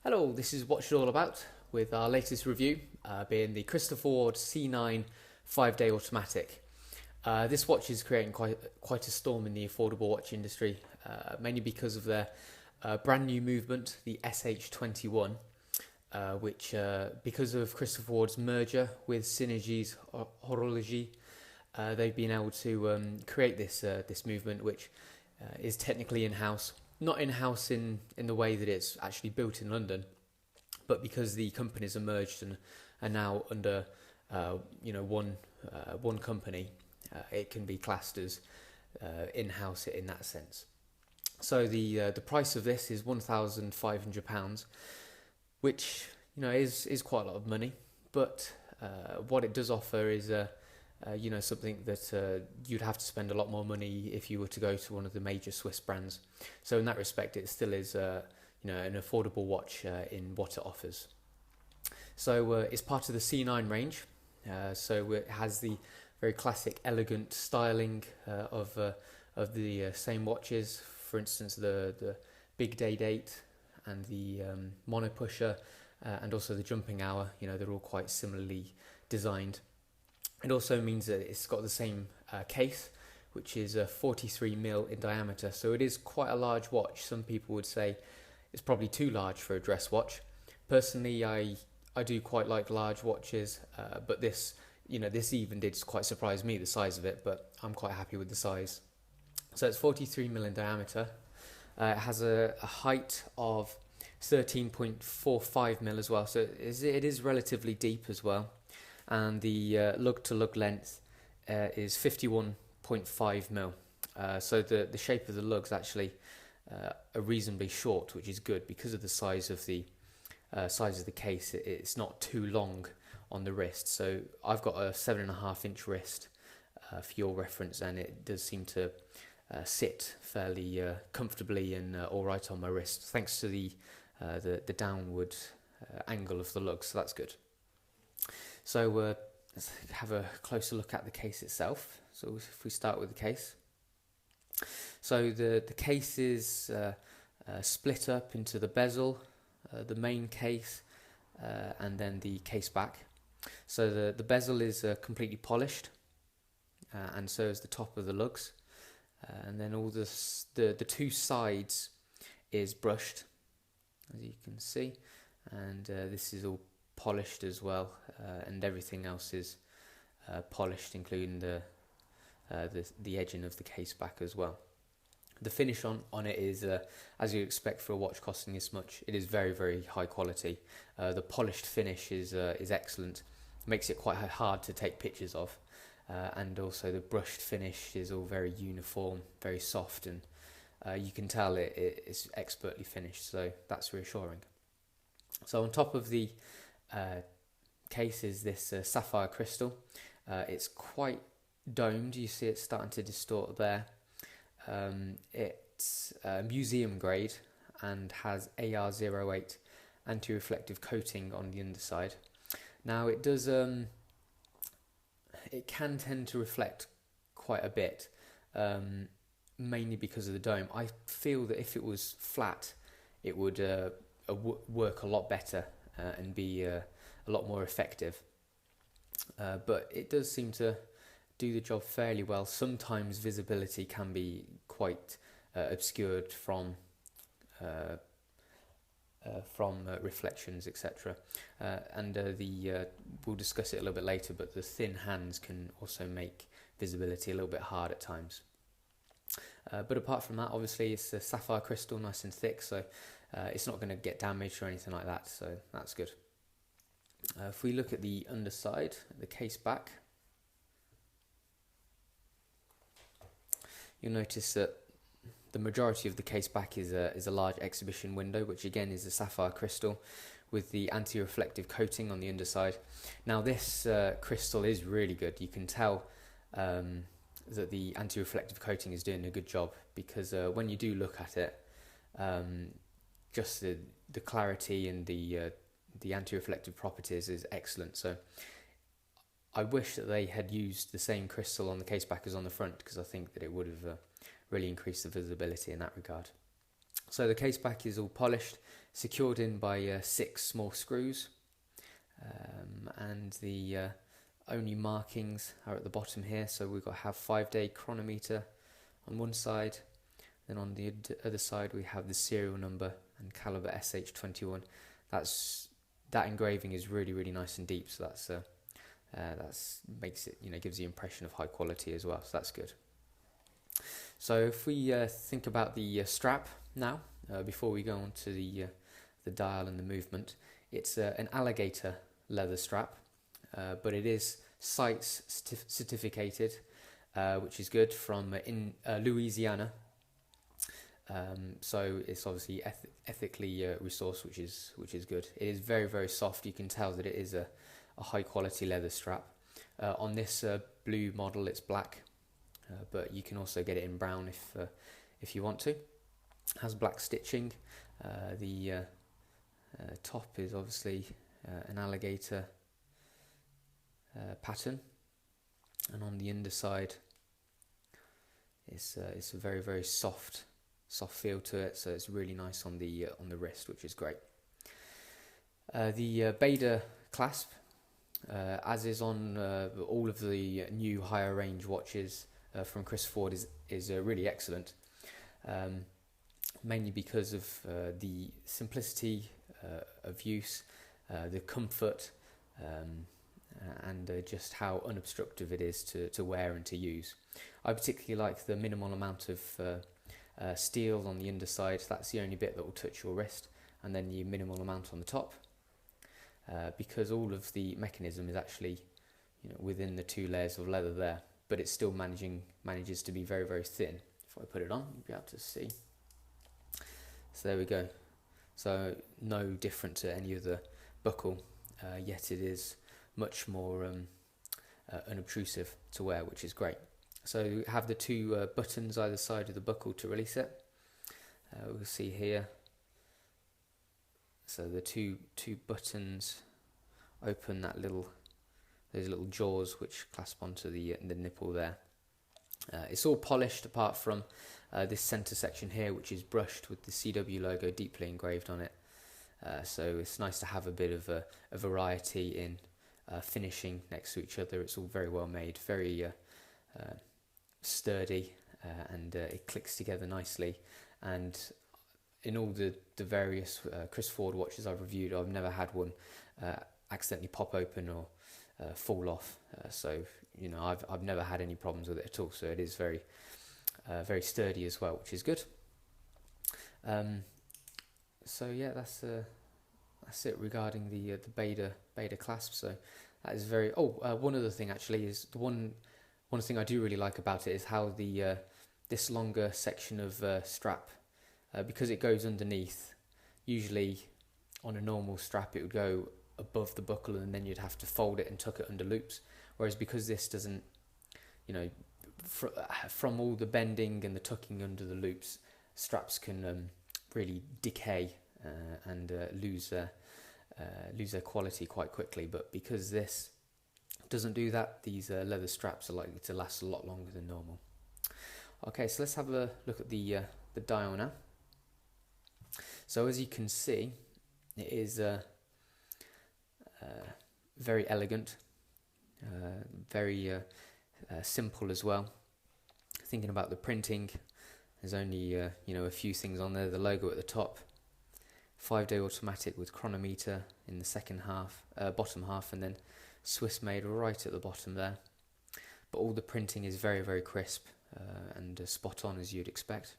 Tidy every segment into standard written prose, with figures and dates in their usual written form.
Hello, this is Watch It All About with our latest review being the Christopher Ward C9 5-day automatic. This watch is creating quite a storm in the affordable watch industry, mainly because of their brand new movement, the SH21, which because of Christopher Ward's merger with Synergy's Horology, they've been able to create this movement, which is technically in-house. Not in-house in the way that it's actually built in London, but because the companies are merged and are now under one company, it can be classed as in-house in that sense. So the price of this is £1,500, which is quite a lot of money, but what it does offer is something that you'd have to spend a lot more money if you were to go to one of the major Swiss brands. So in that respect, it still is an affordable watch in what it offers. So it's part of the C9 range. So it has the very classic, elegant styling of the same watches. For instance, the big day date and the mono pusher and also the jumping hour. They're all quite similarly designed. It also means that it's got the same case, which is 43mm in diameter. So it is quite a large watch. Some people would say it's probably too large for a dress watch. Personally, I do quite like large watches, but this even did quite surprise me, the size of it, but I'm quite happy with the size. So it's 43mm in diameter. It has a height of 13.45mm as well, so it is relatively deep as well. And the lug-to-lug length is 51.5mm. So the shape of the lugs actually are reasonably short, which is good because of the size of the case. It's not too long on the wrist. So I've got a 7.5-inch wrist for your reference, and it does seem to sit fairly comfortably and all right on my wrist, thanks to the downward angle of the lug. So that's good. So let's have a closer look at the case itself. So if we start with the case. So the case is split up into the bezel, the main case, and then the case back. So the bezel is completely polished, and so is the top of the lugs. And then all the two sides is brushed, as you can see, and this is all polished as well, and everything else is polished, including the edging of the case back as well. The finish on it is, as you expect for a watch costing this much, it is very, very high quality. The polished finish is excellent, makes it quite hard to take pictures of, and also the brushed finish is all very uniform, very soft, and you can tell it's expertly finished, so that's reassuring. So on top of the case is this sapphire crystal. It's quite domed. You see it starting to distort there. It's museum grade and has AR08 anti-reflective coating on the underside. Now it does it can tend to reflect quite a bit, mainly because of the dome. I feel that if it was flat, it would work a lot better and be a lot more effective. But it does seem to do the job fairly well. Sometimes visibility can be quite obscured from reflections, etc. And we'll discuss it a little bit later, but the thin hands can also make visibility a little bit hard at times. But apart from that, obviously it's a sapphire crystal, nice and thick, so it's not going to get damaged or anything like that, so that's good. If we look at the underside, the case back, you'll notice that the majority of the case back is a large exhibition window, which again is a sapphire crystal with the anti-reflective coating on the underside. Now this crystal is really good. You can tell that the anti-reflective coating is doing a good job, because when you do look at it, just the clarity and the anti-reflective properties is excellent. So I wish that they had used the same crystal on the case back as on the front, because I think that it would have really increased the visibility in that regard. So the case back is all polished, secured in by 6 small screws, and the only markings are at the bottom here. So we've got to have 5-day chronometer on one side, then on the other side we have the serial number and calibre SH21. That engraving is really nice and deep, so that's makes it, gives the impression of high quality as well, so that's good. So if we think about the strap now, before we go on to the dial and the movement, it's an alligator leather strap, but it is CITES certificated, which is good, from in Louisiana. So it's obviously ethically resourced, which is good. It is very soft. You can tell that it is a high quality leather strap. On this blue model, it's black, but you can also get it in brown if you want to. It has black stitching. The top is obviously an alligator pattern, and on the underside it's a very soft feel to it, so it's really nice on the wrist, which is great. The Beta clasp, as is on all of the new higher range watches from Chris Ford, is really excellent, mainly because of the simplicity of use, the comfort, and just how unobstructive it is to wear and to use. I particularly like the minimal amount of steel on the underside. That's the only bit that will touch your wrist, and then the minimal amount on the top, because all of the mechanism is actually within the 2 layers of leather there, but it still manages to be very thin. If I put it on, you'll be able to see. So there we go. So no different to any other buckle, yet it is much more unobtrusive to wear, which is great. So we have the 2 buttons either side of the buckle to release it. We'll see here. So the two buttons open those little jaws which clasp onto the nipple there. It's all polished apart from this center section here, which is brushed with the CW logo deeply engraved on it. So it's nice to have a bit of a variety in finishing next to each other. It's all very well made, very sturdy, and it clicks together nicely. And in all the various Chris Ford watches I've reviewed, I've never had one accidentally pop open or fall off. So I've never had any problems with it at all. So it is very sturdy as well, which is good. So yeah, that's it regarding the Beta clasp. So that is very. One other thing actually is the one thing I do really like about it is how the this longer section of strap, because it goes underneath. Usually on a normal strap it would go above the buckle, and then you'd have to fold it and tuck it under loops. Whereas because this doesn't, from all the bending and the tucking under the loops, straps can really decay and lose their quality quite quickly. But because this doesn't do that, these leather straps are likely to last a lot longer than normal. Okay, so let's have a look at the dial now. So as you can see, it is very elegant, very simple as well. Thinking about the printing, there's only a few things on there. The logo at the top, 5-day automatic with chronometer in the second half, bottom half, and then Swiss made right at the bottom there. But all the printing is very crisp and spot on, as you'd expect.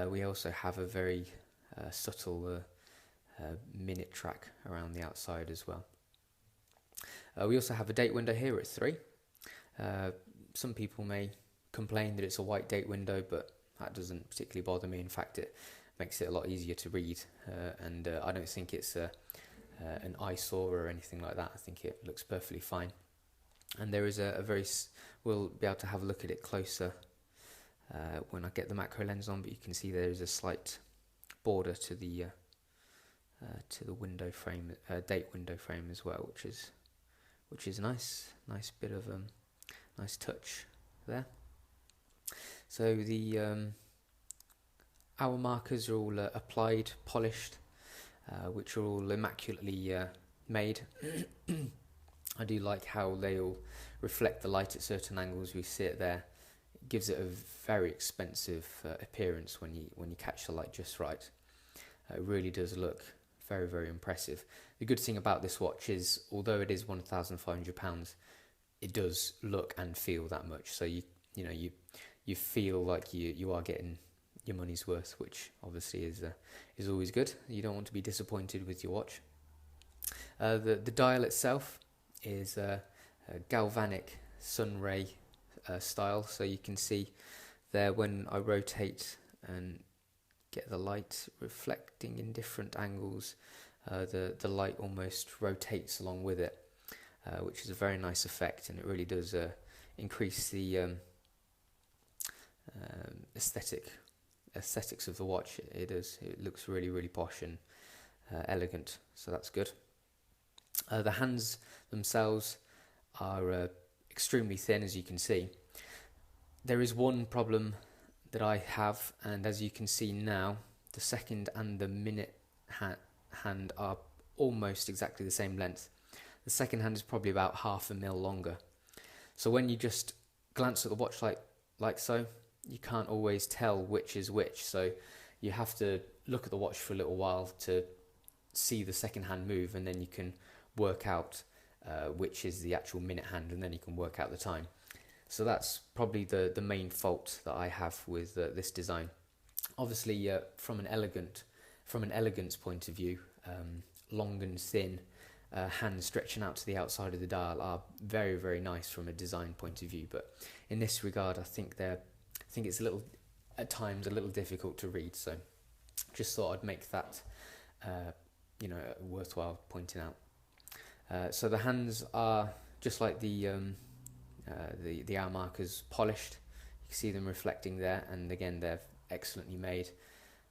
We also have a very subtle minute track around the outside as well. We also have a date window here at 3. Some people may complain that it's a white date window, but that doesn't particularly bother me. In fact, it makes it a lot easier to read, and I don't think it's an eyesore or anything like that. I think it looks perfectly fine. And there is we'll be able to have a look at it closer when I get the macro lens on, but you can see there is a slight border to the window frame, date window frame as well, which is nice bit of nice touch there. So the Hour markers are all applied, polished, which are all immaculately made. I do like how they all reflect the light at certain angles. We see it there. It gives it a very expensive appearance when you catch the light just right. It really does look very, very impressive. The good thing about this watch is, although it is £1,500, it does look and feel that much. So you feel like you are getting your money's worth, which obviously is always good. You don't want to be disappointed with your watch. The dial itself is a galvanic sun ray style, so you can see there when I rotate and get the light reflecting in different angles, the light almost rotates along with it, which is a very nice effect, and it really does increase the aesthetics of the watch. It looks really, really posh and elegant, so that's good. The hands themselves are extremely thin, as you can see. There is one problem that I have, and as you can see now, the second and the minute hand are almost exactly the same length. The second hand is probably about 0.5 mm longer. So when you just glance at the watch like so, you can't always tell which is which. So you have to look at the watch for a little while to see the second hand move, and then you can work out which is the actual minute hand, and then you can work out the time. So that's probably the main fault that I have with this design. Obviously, from an elegance point of view, long and thin hands stretching out to the outside of the dial are very, very nice from a design point of view. But in this regard, I think it's at times a little difficult to read. So just thought I'd make that worthwhile pointing out. So the hands are just like the hour markers, polished. You can see them reflecting there, and again they're excellently made,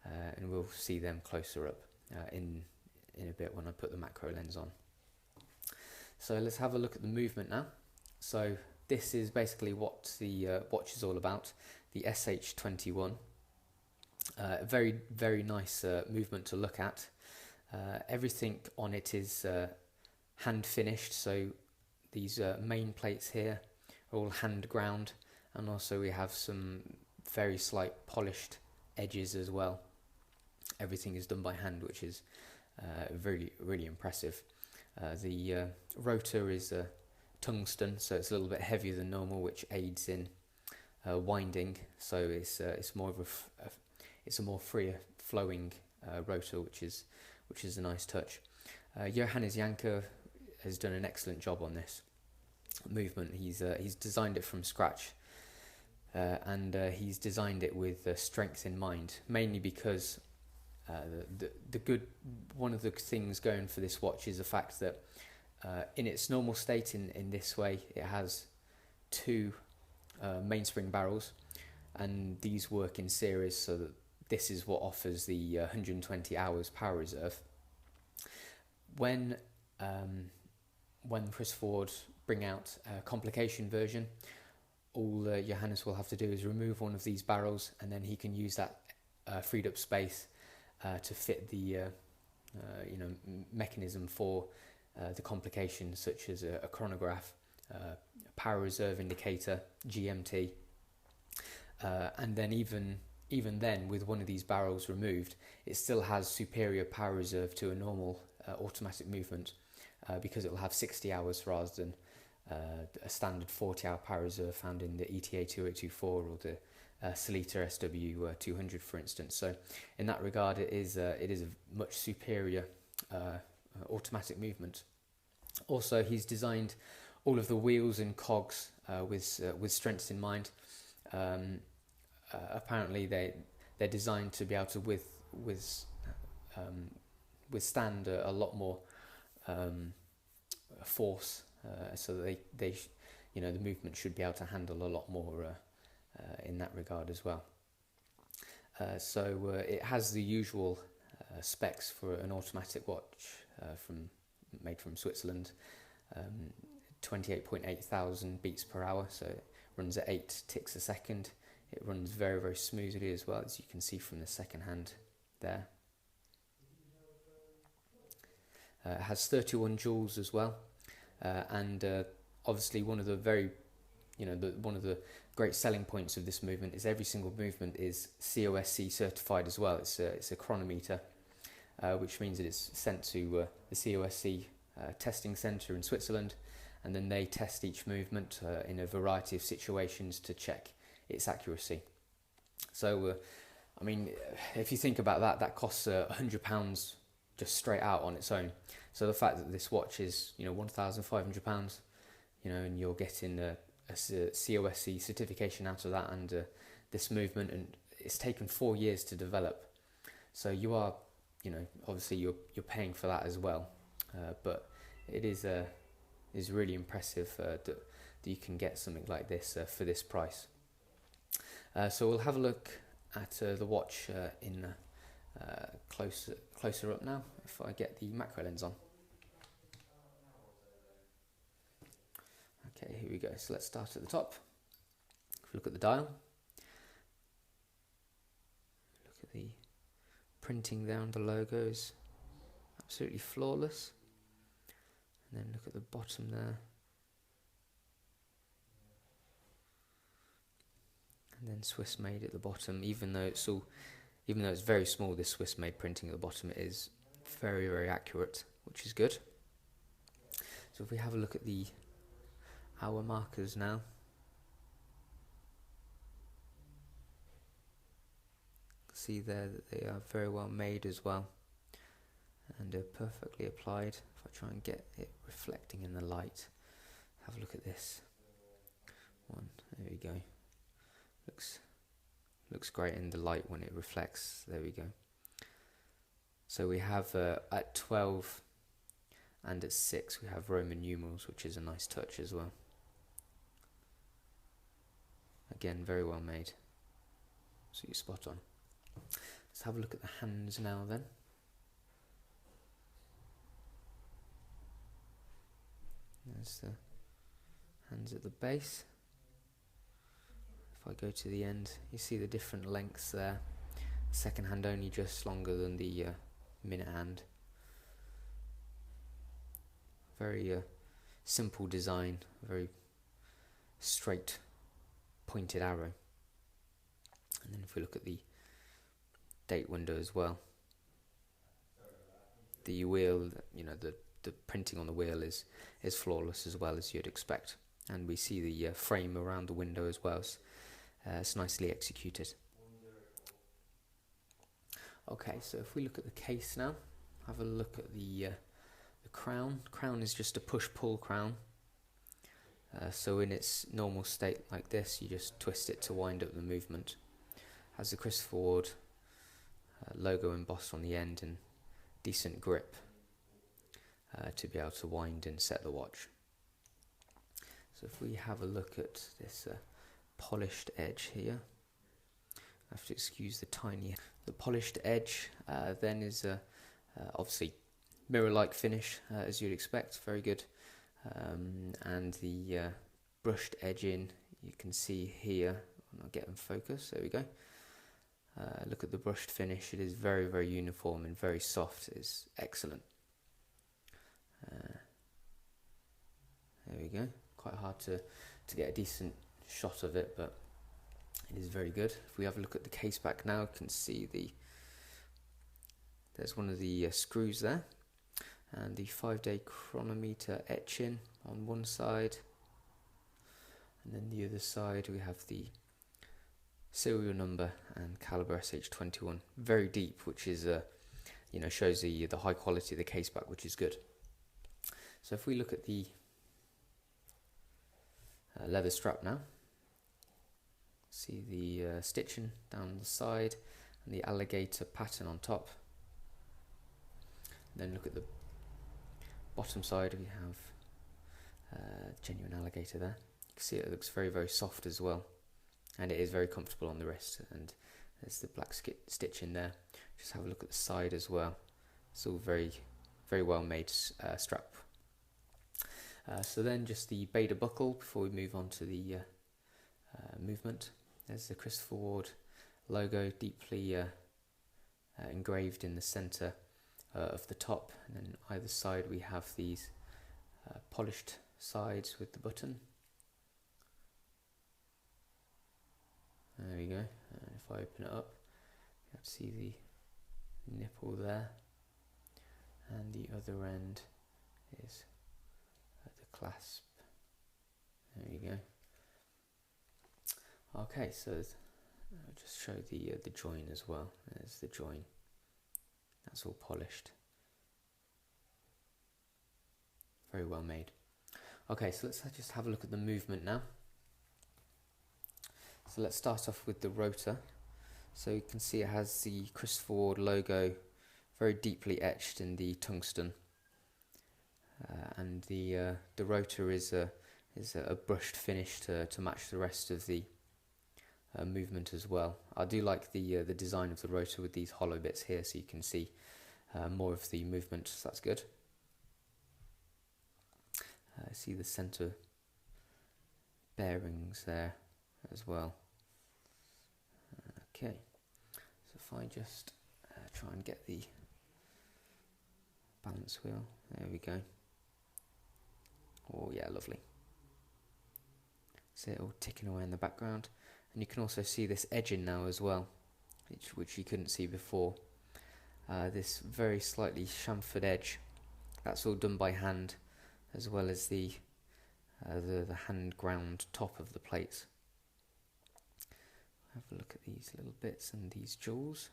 and we'll see them closer up in a bit when I put the macro lens on. So let's have a look at the movement now. So this is basically what the watch is all about, the SH21. Very, very nice movement to look at. Everything on it is hand finished, so these main plates here are all hand ground, and also we have some very slight polished edges as well. Everything is done by hand, which is really, really impressive. The rotor is tungsten, so it's a little bit heavier than normal, which aids in winding. So it's more of it's a more freer flowing rotor, which is a nice touch. Johannes Janker has done an excellent job on this movement. He's designed it from scratch, and he's designed it with strength in mind, mainly because one of the things going for this watch is the fact that in its normal state, in this way, it has two mainspring barrels, and these work in series, so that this is what offers the 120 hours power reserve. When Chris Ford bring out a complication version, all Johannes will have to do is remove one of these barrels, and then he can use that freed up space to fit the mechanism for the complications, such as a chronograph, power reserve indicator, GMT, and then even then, with one of these barrels removed, it still has superior power reserve to a normal automatic movement, because it will have 60 hours rather than a standard 40-hour power reserve found in the ETA 2824 or the Salita SW200, for instance. So in that regard, it is a much superior automatic movement. Also, he's designed all of the wheels and cogs with strengths in mind. Apparently, they're designed to be able to withstand a lot more force, so that the movement should be able to handle a lot more in that regard as well. So it has the usual specs for an automatic watch made from Switzerland. 28.8 thousand beats per hour, so it runs at 8 ticks a second. It runs very, very smoothly as well, as you can see from the second hand there. It has 31 joules as well, and obviously one of the one of the great selling points of this movement is every single movement is COSC certified as well. It's a chronometer, which means that it's sent to the COSC testing centre in Switzerland, and then they test each movement in a variety of situations to check its accuracy. So, I mean, if you think about that, that costs £100 just straight out on its own. So the fact that this watch is, £1,500, and you're getting a COSC certification out of that, and this movement, and it's taken 4 years to develop. So you are, obviously you're paying for that as well. But it is really impressive that you can get something like this for this price. So we'll have a look at the watch in closer up now, if I get the macro lens on. Okay, here we go. So let's start at the top. If we look at the dial, look at the printing there on the logos, absolutely flawless. And then look at the bottom there. And then Swiss made at the bottom, even though it's very small, this Swiss made printing at the bottom is very, very accurate, which is good. So if we have a look at the hour markers now, see there that they are very well made as well, and are perfectly applied. If I try and get it reflecting in the light, have a look at this one. There we go. Looks great in the light when it reflects. There we go. So we have at 12 and at 6 we have Roman numerals, which is a nice touch as well. Again, very well made. So you're spot on. Let's have a look at the hands now then. There's the hands at the base. If I go to the end, you see the different lengths there. Second hand only just longer than the minute hand. Very simple design, very straight pointed arrow. And then if we look at the date window as well, the wheel, the printing on the wheel is flawless as well, as you'd expect. And we see the frame around the window as well. It's nicely executed. Okay, so if we look at the case now, have a look at the crown. Crown is just a push-pull crown. So in its normal state like this, you just twist it to wind up the movement. Has the Christopher Ward logo embossed on the end and decent grip to be able to wind and set the watch. So if we have a look at this polished edge here, I have to excuse the polished edge then is obviously mirror-like finish, as you'd expect, very good. And the brushed edge in, you can see here, I'll get in focus, there we go. Look at the brushed finish, it is very, very uniform and very soft, it's excellent. There we go, quite hard to get a decent shot of it, but it is very good. If we have a look at the case back now, you can see there's one of the screws there, and the 5-day chronometer etching on one side, and then the other side we have the serial number and calibre SH21, very deep, which is shows the high quality of the case back, which is good. So if we look at the leather strap now, see the stitching down the side and the alligator pattern on top. And then look at the bottom side, we have genuine alligator there. You can see it looks very, very soft as well, and it is very comfortable on the wrist. And there's the black stitch in there. Just have a look at the side as well. It's all very, very well made strap. So then just the Beta buckle before we move on to the movement. There's the Christopher Ward logo deeply engraved in the centre of the top, and then either side we have these polished sides with the button. There we go. And if I open it up, you can see the nipple there, and the other end is the clasp. There you go. Okay, so I'll just show the join as well. There's the join. That's all polished. Very well made. Okay, so let's just have a look at the movement now. So let's start off with the rotor. So you can see it has the Christopher Ward logo very deeply etched in the tungsten, and the rotor is a brushed finish to match the rest of the movement as well. I do like the design of the rotor with these hollow bits here, so you can see more of the movement. So that's good. See the center bearings there as well. Okay, so if I just try and get the balance wheel, there we go. Oh yeah, lovely. See it all ticking away in the background, and you can also see this edging now as well, which you couldn't see before. This very slightly chamfered edge, that's all done by hand, as well as the hand ground top of the plates. Have a look at these little bits and these jewels.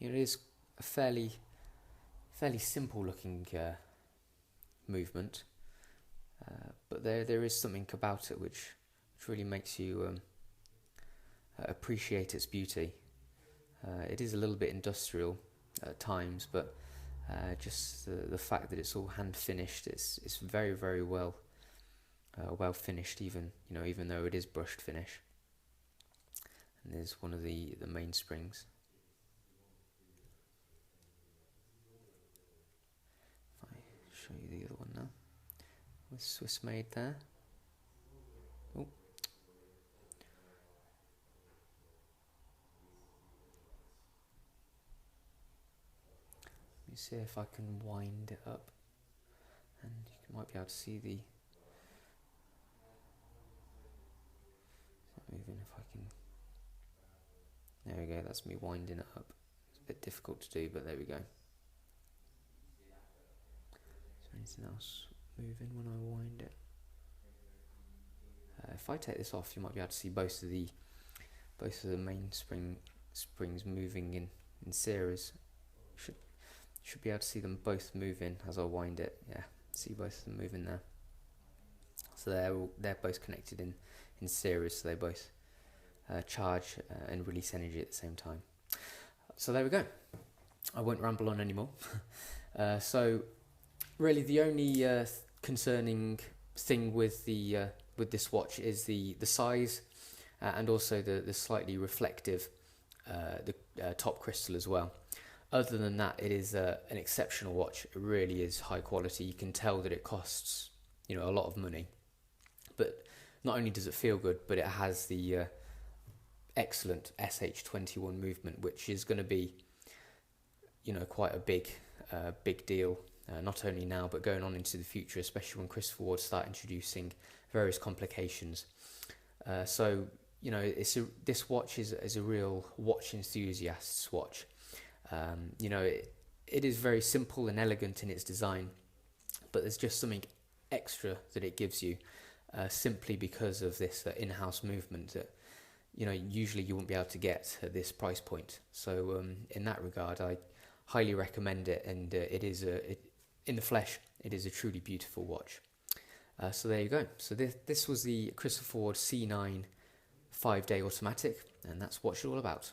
It is a fairly simple looking movement, but there is something about it which really makes you appreciate its beauty. It is a little bit industrial at times, but just the fact that it's all hand finished, it's very well finished, even though it is brushed finish. And there's one of the mainsprings. If I show you the other one now, with Swiss made there. Oh. Let me see if I can wind it up, and you might be able to see the. It's not moving. If I can. There we go, that's me winding it up. It's a bit difficult to do, but there we go. Is there anything else moving when I wind it? If I take this off, you might be able to see both of the main springs moving in series. Should be able to see them both moving as I wind it. Yeah, see both of them moving there. So they're both connected in series, so they both charge and release energy at the same time. So there we go. I won't ramble on anymore. So really the only concerning thing with this watch is the size and also the slightly reflective top crystal as well. Other than that, it is an exceptional watch. It really is high quality. You can tell that it costs a lot of money, but not only does it feel good, but it has the excellent SH21 movement, which is going to be quite a big deal, not only now but going on into the future, especially when Christopher Ward start introducing various complications. So this watch is a real watch enthusiast's watch. It is very simple and elegant in its design, but there's just something extra that it gives you simply because of this in-house movement that usually you won't be able to get at this price point. So in that regard, I highly recommend it, and it is in the flesh, it is a truly beautiful watch. So there you go. So this was the Christopher Ward C9 5-day automatic, and that's what it's all about.